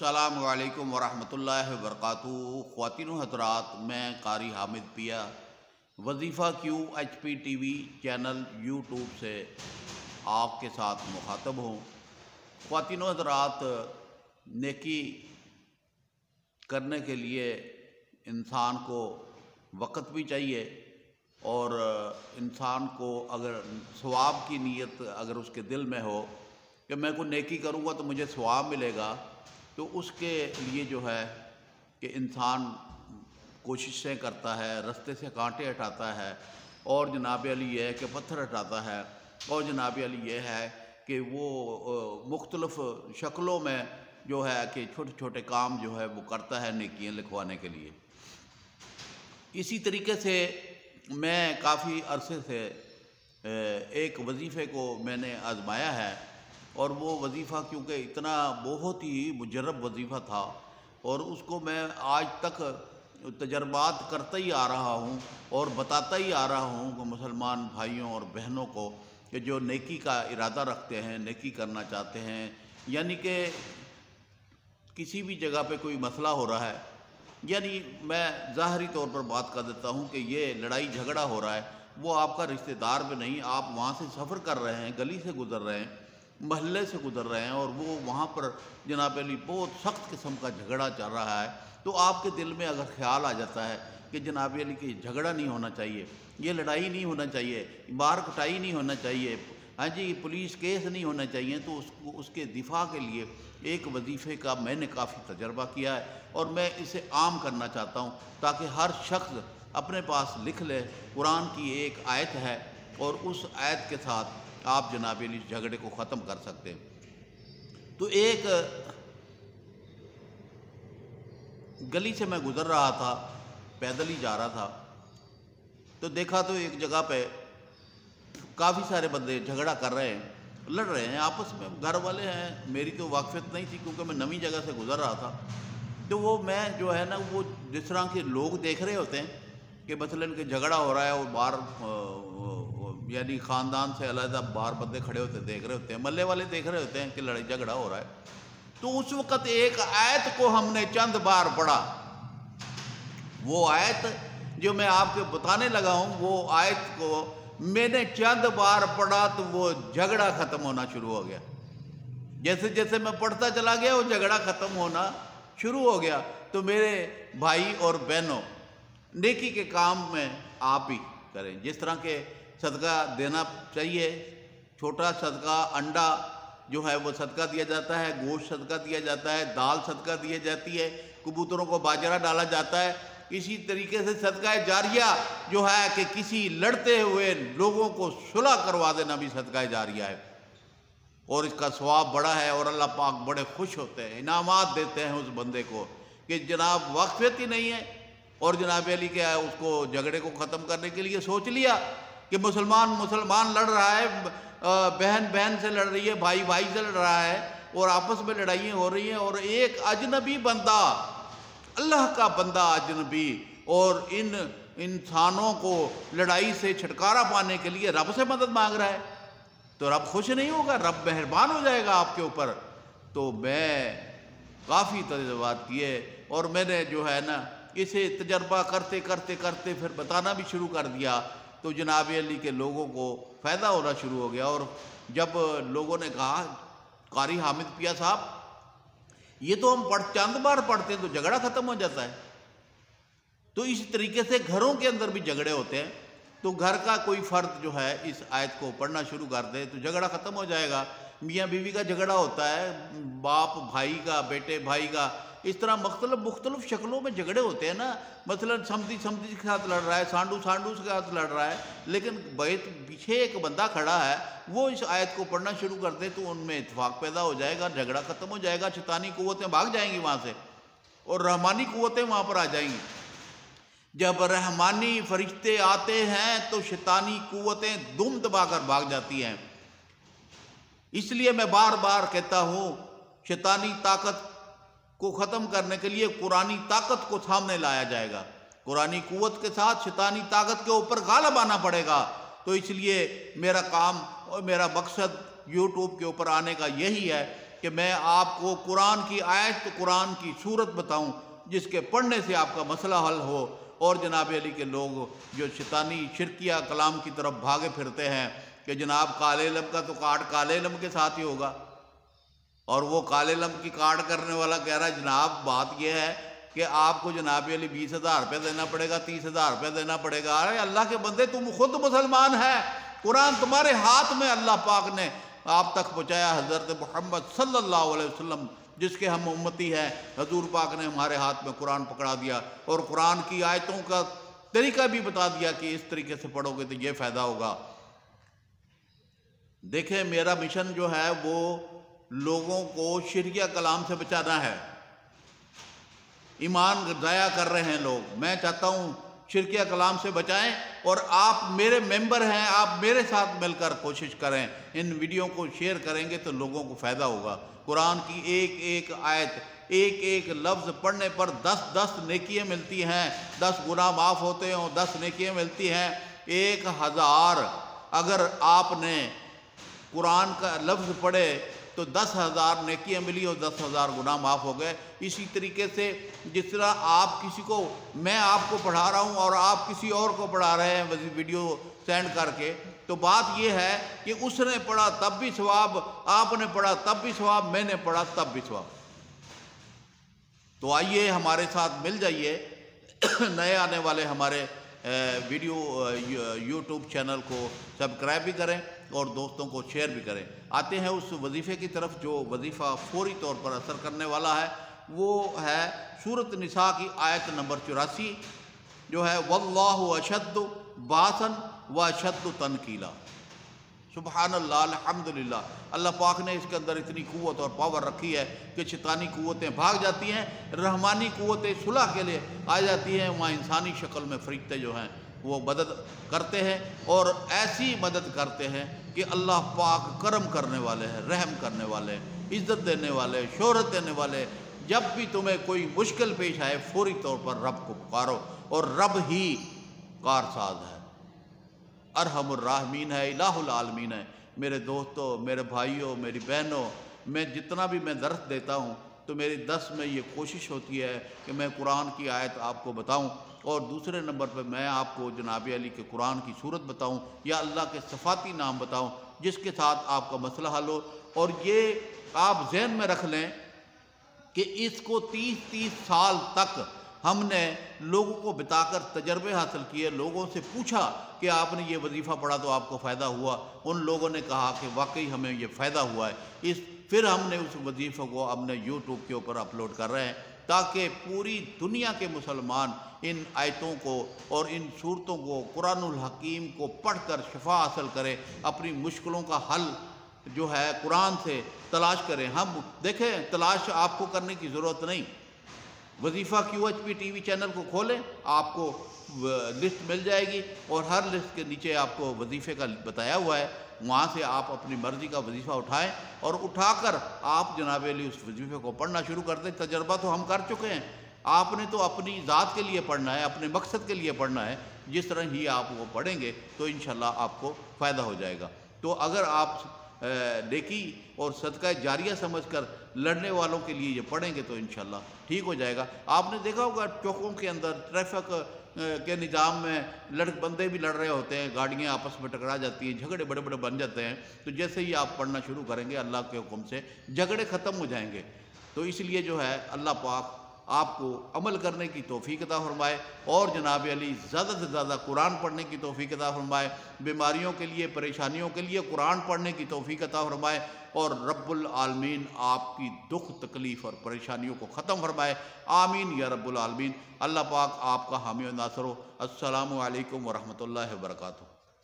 السلام علیکم ورحمۃ اللہ وبرکاتہ۔ خواتین و حضرات، میں قاری حامد پیا وظیفہ Q H P T V channel YouTube سے آپ کے ساتھ مخاطب ہوں۔ خواتین و حضرات، نیکی کرنے کے لیے انسان کو وقت بھی چاہیے، اور انسان کو اگر ثواب کی نیت اگر اس کے دل میں ہو کہ میں کوئی نیکی کروں گا تو مجھے ثواب ملے گا، تو اس کے لیے جو ہے کہ انسان کوششیں کرتا ہے، رستے سے کانٹے ہٹاتا ہے، اور جناب علی یہ ہے کہ پتھر ہٹاتا ہے، اور جناب علی یہ ہے کہ وہ مختلف شکلوں میں جو ہے کہ چھوٹے چھوٹے کام جو ہے وہ کرتا ہے نیکیاں لکھوانے کے لیے۔ اسی طریقے سے میں کافی عرصے سے ایک وظیفے کو میں نے آزمایا ہے، اور وہ وظیفہ کیونکہ اتنا بہت ہی مجرب وظیفہ تھا، اور اس کو میں آج تک تجربات کرتا ہی آ رہا ہوں اور بتاتا ہی آ رہا ہوں کہ مسلمان بھائیوں اور بہنوں کو کہ جو نیکی کا ارادہ رکھتے ہیں، نیکی کرنا چاہتے ہیں، یعنی کہ کسی بھی جگہ پہ کوئی مسئلہ ہو رہا ہے، یعنی میں ظاہری طور پر بات کر دیتا ہوں کہ یہ لڑائی جھگڑا ہو رہا ہے، وہ آپ کا رشتہ دار بھی نہیں، آپ وہاں سے سفر کر رہے ہیں، گلی سے گزر رہے ہیں، محلے سے گزر رہے ہیں، اور وہ وہاں پر جناب علی بہت سخت قسم کا جھگڑا چل رہا ہے، تو آپ کے دل میں اگر خیال آ جاتا ہے کہ جناب علی کہ جھگڑا نہیں ہونا چاہیے، یہ لڑائی نہیں ہونا چاہیے، مار کٹائی نہیں ہونا چاہیے، ہاں جی پولیس کیس نہیں ہونا چاہیے، تو اس کے دفاع کے لیے ایک وظیفے کا میں نے کافی تجربہ کیا ہے، اور میں اسے عام کرنا چاہتا ہوں تاکہ ہر شخص اپنے پاس لکھ لے۔ قرآن کی ایک آیت ہے، اور اس آیت کے ساتھ آپ جناب علی جھگڑے کو ختم کر سکتے ہیں۔ تو ایک گلی سے میں گزر رہا تھا، پیدل ہی جا رہا تھا، تو دیکھا تو ایک جگہ پہ کافی سارے بندے جھگڑا کر رہے ہیں، لڑ رہے ہیں آپس میں، گھر والے ہیں، میری تو واقفیت نہیں تھی کیونکہ میں نئی جگہ سے گزر رہا تھا، تو وہ میں جو ہے نا وہ جس طرح کے لوگ دیکھ رہے ہوتے ہیں کہ مثلاً کہ جھگڑا ہو رہا ہے، اور باہر یعنی خاندان سے علیحدہ باہر بندے کھڑے ہوتے دیکھ رہے ہوتے ہیں، محلے والے دیکھ رہے ہوتے ہیں کہ لڑائی جھگڑا ہو رہا ہے، تو اس وقت ایک آیت کو ہم نے چند بار پڑھا۔ وہ آیت جو میں آپ کو بتانے لگا ہوں، وہ آیت کو میں نے چند بار پڑھا تو وہ جھگڑا ختم ہونا شروع ہو گیا۔ جیسے جیسے میں پڑھتا چلا گیا وہ جھگڑا ختم ہونا شروع ہو گیا۔ تو میرے بھائی اور بہنوں، نیکی کے کام میں آپ ہی کریں، جس طرح کے صدقہ دینا چاہیے، چھوٹا صدقہ انڈا جو ہے وہ صدقہ دیا جاتا ہے، گوشت صدقہ دیا جاتا ہے، دال صدقہ دی جاتی ہے، کبوتروں کو باجرہ ڈالا جاتا ہے، اسی طریقے سے صدقہ جاریہ جو ہے کہ کسی لڑتے ہوئے لوگوں کو صلح کروا دینا بھی صدقہ جاریہ ہے، اور اس کا ثواب بڑا ہے، اور اللہ پاک بڑے خوش ہوتے ہیں، انعامات دیتے ہیں اس بندے کو کہ جناب واقفیت ہی نہیں ہے، اور جناب علی کیا ہے اس کو جھگڑے کو ختم کرنے کے لیے سوچ لیا کہ مسلمان لڑ رہا ہے، بہن بہن سے لڑ رہی ہے، بھائی بھائی سے لڑ رہا ہے، اور آپس میں لڑائیاں ہو رہی ہیں، اور ایک اجنبی بندہ، اللہ کا بندہ اجنبی، اور ان انسانوں کو لڑائی سے چھٹکارا پانے کے لیے رب سے مدد مانگ رہا ہے، تو رب خوش نہیں ہوگا؟ رب مہربان ہو جائے گا آپ کے اوپر۔ تو میں کافی تجربات کیے، اور میں نے جو ہے نا اسے تجربہ کرتے کرتے کرتے پھر بتانا بھی شروع کر دیا، تو جناب علی کے لوگوں کو فائدہ ہونا شروع ہو گیا، اور جب لوگوں نے کہا قاری حامد پیا صاحب یہ تو ہم چند بار پڑھتے ہیں تو جھگڑا ختم ہو جاتا ہے، تو اس طریقے سے گھروں کے اندر بھی جھگڑے ہوتے ہیں، تو گھر کا کوئی فرد جو ہے اس آیت کو پڑھنا شروع کر دے تو جھگڑا ختم ہو جائے گا۔ میاں بیوی کا جھگڑا ہوتا ہے، باپ بھائی کا، بیٹے بھائی کا، اس طرح مختلف شکلوں میں جھگڑے ہوتے ہیں نا، مثلا سمدھی کے ساتھ لڑ رہا ہے، سانڈو کے ساتھ لڑ رہا ہے، لیکن پیچھے ایک بندہ کھڑا ہے، وہ اس آیت کو پڑھنا شروع کر دے تو ان میں اتفاق پیدا ہو جائے گا، جھگڑا ختم ہو جائے گا، شیطانی قوتیں بھاگ جائیں گی وہاں سے، اور رحمانی قوتیں وہاں پر آ جائیں گی۔ جب رحمانی فرشتے آتے ہیں تو شیطانی قوتیں دم دبا کر بھاگ جاتی ہیں۔ اس لیے میں بار بار کہتا ہوں شیطانی طاقت کو ختم کرنے کے لیے قرآنی طاقت کو سامنے لایا جائے گا، قرآنی قوت کے ساتھ شیطانی طاقت کے اوپر غالب آنا پڑے گا۔ تو اس لیے میرا کام اور میرا مقصد یوٹیوب کے اوپر آنے کا یہی ہے کہ میں آپ کو قرآن کی آیت قرآن کی صورت بتاؤں جس کے پڑھنے سے آپ کا مسئلہ حل ہو، اور جناب علی کے لوگ جو شیطانی شرکیہ کلام کی طرف بھاگے پھرتے ہیں کہ جناب کالے علم کا تو کارڈ کالے علم کے ساتھ ہی ہوگا، اور وہ کالے علم کی کارڈ کرنے والا کہہ رہا ہے جناب بات یہ ہے کہ آپ کو جناب علی 20,000 روپے دینا پڑے گا، 30,000 روپے دینا پڑے گا۔ ارے اللہ کے بندے تم خود مسلمان ہے، قرآن تمہارے ہاتھ میں اللہ پاک نے آپ تک پہنچایا، حضرت محمد صلی اللہ علیہ وسلم جس کے ہم امتی ہیں، حضور پاک نے ہمارے ہاتھ میں قرآن پکڑا دیا اور قرآن کی آیتوں کا طریقہ بھی بتا دیا کہ اس طریقے سے پڑھو گے تو یہ فائدہ ہوگا۔ دیکھیں میرا مشن جو ہے وہ لوگوں کو شرکیہ کلام سے بچانا ہے۔ ایمان ضائع کر رہے ہیں لوگ، میں چاہتا ہوں شرکیہ کلام سے بچائیں، اور آپ میرے ممبر ہیں، آپ میرے ساتھ مل کر کوشش کریں، ان ویڈیو کو شیئر کریں گے تو لوگوں کو فائدہ ہوگا۔ قرآن کی ایک ایک آیت، ایک ایک لفظ پڑھنے پر 10 نیکیاں ملتی ہیں، 10 گناہ معاف ہوتے ہیں، 10 نیکیاں ملتی ہیں۔ 1000 اگر آپ نے قرآن کا لفظ پڑھے تو 10,000 نیکیاں ملی اور 10,000 گناہ معاف ہو گئے۔ اسی طریقے سے جس طرح آپ کسی کو، میں آپ کو پڑھا رہا ہوں اور آپ کسی اور کو پڑھا رہے ہیں ویڈیو سینڈ کر کے، تو بات یہ ہے کہ اس نے پڑھا تب بھی ثواب، آپ نے پڑھا تب بھی ثواب، میں نے پڑھا تب بھی ثواب۔ تو آئیے ہمارے ساتھ مل جائیے، نئے آنے والے ہمارے ویڈیو یوٹیوب چینل کو سبسکرائب بھی کریں اور دوستوں کو شیئر بھی کریں۔ آتے ہیں اس وظیفے کی طرف جو وظیفہ فوری طور پر اثر کرنے والا ہے، وہ ہے سورۃ نساء کی آیت نمبر 84 جو ہے واللہ اشد باسا و اشد تنکیلا۔ سبحان اللہ، الحمدللہ، اللہ پاک نے اس کے اندر اتنی قوت اور پاور رکھی ہے کہ شیطانی قوتیں بھاگ جاتی ہیں، رحمانی قوتیں صلح کے لیے آ جاتی ہیں۔ وہاں انسانی شکل میں فرشتے جو ہیں وہ مدد کرتے ہیں، اور ایسی مدد کرتے ہیں کہ اللہ پاک کرم کرنے والے ہیں، رحم کرنے والے ہیں، عزت دینے والے، شہرت دینے والے۔ جب بھی تمہیں کوئی مشکل پیش آئے فوری طور پر رب کو پکارو، اور رب ہی کارساز ہے، ارحم الراحمین ہے، الہ العالمین ہے۔ میرے دوستوں، میرے بھائیوں، میری بہنوں، میں جتنا بھی میں درس دیتا ہوں تو میری درس میں یہ کوشش ہوتی ہے کہ میں قرآن کی آیت آپ کو بتاؤں، اور دوسرے نمبر پہ میں آپ کو جناب علی کے قرآن کی صورت بتاؤں یا اللہ کے صفاتی نام بتاؤں جس کے ساتھ آپ کا مسئلہ حل ہو۔ اور یہ آپ ذہن میں رکھ لیں کہ اس کو 30 سال تک ہم نے لوگوں کو بتا کر تجربے حاصل کیے، لوگوں سے پوچھا کہ آپ نے یہ وظیفہ پڑھا تو آپ کو فائدہ ہوا، ان لوگوں نے کہا کہ واقعی ہمیں یہ فائدہ ہوا ہے۔ پھر ہم نے اس وظیفہ کو اپنے یوٹیوب کے اوپر اپلوڈ کر رہے ہیں تاکہ پوری دنیا کے مسلمان ان آیتوں کو اور ان صورتوں کو، قرآن الحکیم کو پڑھ کر شفا حاصل کریں، اپنی مشکلوں کا حل جو ہے قرآن سے تلاش کریں۔ ہم دیکھیں، تلاش آپ کو کرنے کی ضرورت نہیں، وظیفہ QHP ٹی وی چینل کو کھولیں، آپ کو لسٹ مل جائے گی، اور ہر لسٹ کے نیچے آپ کو وظیفے کا بتایا ہوا ہے، وہاں سے آپ اپنی مرضی کا وظیفہ اٹھائیں اور اٹھا کر آپ جناب علی اس وظیفے کو پڑھنا شروع کر دیں۔ تجربہ تو ہم کر چکے ہیں، آپ نے تو اپنی ذات کے لیے پڑھنا ہے، اپنے مقصد کے لیے پڑھنا ہے، جس طرح ہی آپ وہ پڑھیں گے تو انشاءاللہ آپ کو فائدہ ہو جائے گا۔ تو اگر آپ نیکی اور صدقہ جاریہ سمجھ کر لڑنے والوں کے لیے یہ پڑھیں گے تو انشاءاللہ ٹھیک ہو جائے گا۔ آپ نے دیکھا ہوگا چوکوں کے اندر ٹریفک کے نظام میں بندے بھی لڑ رہے ہوتے ہیں، گاڑیاں آپس میں ٹکرا جاتی ہیں، جھگڑے بڑے بڑے بن جاتے ہیں، تو جیسے ہی آپ پڑھنا شروع کریں گے اللہ کے حکم سے جھگڑے ختم ہو جائیں گے۔ تو اس لیے جو ہے اللہ پاک آپ کو عمل کرنے کی توفیق عطا فرمائے، اور جناب علی زیادہ سے زیادہ قرآن پڑھنے کی توفیق عطا فرمائے، بیماریوں کے لیے، پریشانیوں کے لیے قرآن پڑھنے کی توفیق عطا فرمائے، اور رب العالمین آپ کی دکھ تکلیف اور پریشانیوں کو ختم فرمائے۔ آمین یا رب العالمین۔ اللہ پاک آپ کا حامی و ناصر ہو۔ السلام علیکم ورحمۃ اللہ وبرکاتہ۔